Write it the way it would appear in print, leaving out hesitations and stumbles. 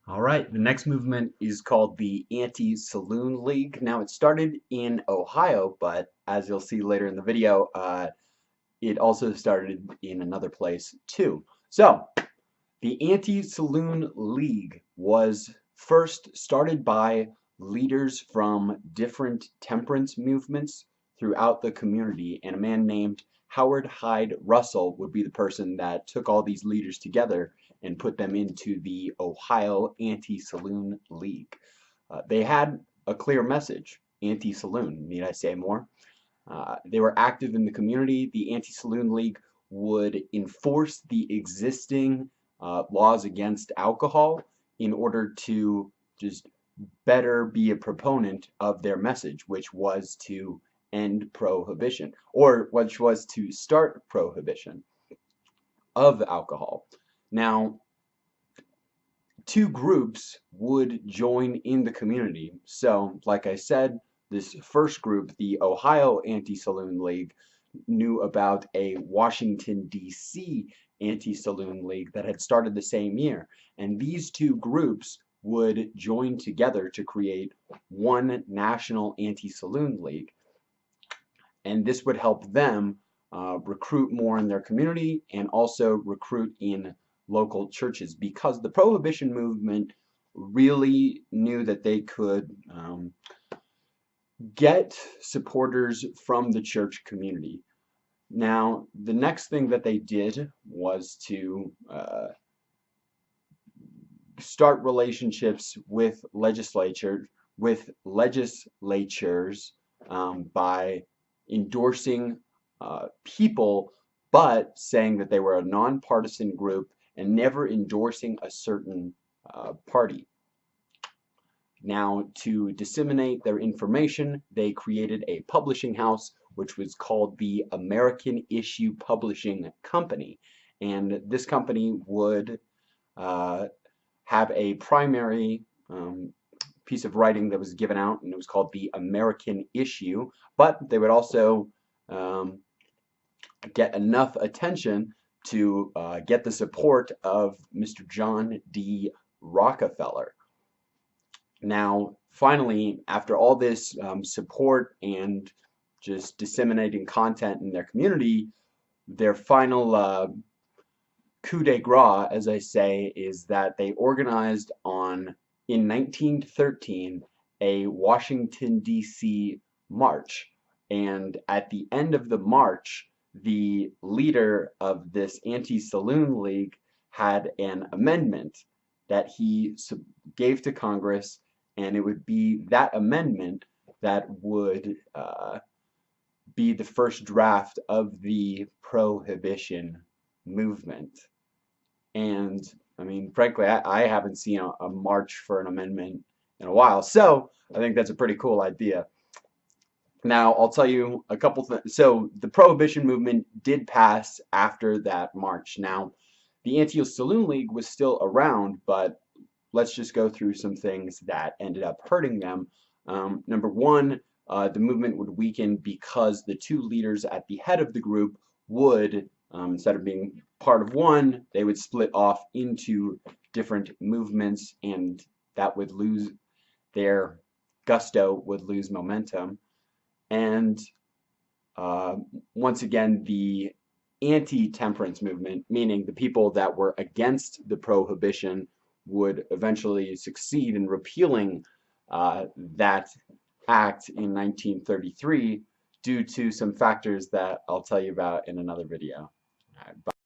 All right, the next movement is called the Anti-Saloon League. Now, it started in Ohio, but as you'll see later in the video, it also started in another place too. So, the Anti-Saloon League was first started by leaders from different temperance movements throughout the community, and a man named Howard Hyde Russell would be the person that took all these leaders together and put them into the Ohio Anti-Saloon League. They had a clear message, anti-saloon. Need I say more? They were active in the community. The Anti-Saloon League would enforce the existing laws against alcohol in order to just better be a proponent of their message, which was to end prohibition, or which was to start prohibition of alcohol. Now, two groups would join in the community. So, like I said, this first group, the Ohio Anti-Saloon League, knew about a Washington D.C. Anti-Saloon League that had started the same year. And these two groups would join together to create one national Anti-Saloon League. And this would help them recruit more in their community and also recruit in local churches, because the prohibition movement really knew that they could get supporters from the church community. Now, the next thing that they did was to start relationships with legislatures by endorsing people, but saying that they were a nonpartisan group and never endorsing a certain party. Now, to disseminate their information, they created a publishing house, which was called the American Issue Publishing Company. And this company would have a primary piece of writing that was given out, and it was called the American Issue, but they would also get enough attention to get the support of Mr. John D. Rockefeller. Now, finally, after all this support and just disseminating content in their community, their final coup de grace, as I say, is that they organized in 1913 a Washington D.C. march. And at the end of the march, the leader of this Anti-Saloon League had an amendment that he gave to Congress, and it would be that amendment that would be the first draft of the prohibition movement. And I mean, frankly, I haven't seen a march for an amendment in a while, so I think that's a pretty cool idea. Now, I'll tell you a couple things. So, the prohibition movement did pass after that march. Now, the Anti-Saloon League was still around, but let's just go through some things that ended up hurting them. Number one, the movement would weaken because the two leaders at the head of the group would, instead of being part of one, they would split off into different movements, and that would lose their gusto, would lose momentum. And once again, the anti-temperance movement, meaning the people that were against the prohibition, would eventually succeed in repealing that act in 1933 due to some factors that I'll tell you about in another video. All right, bye.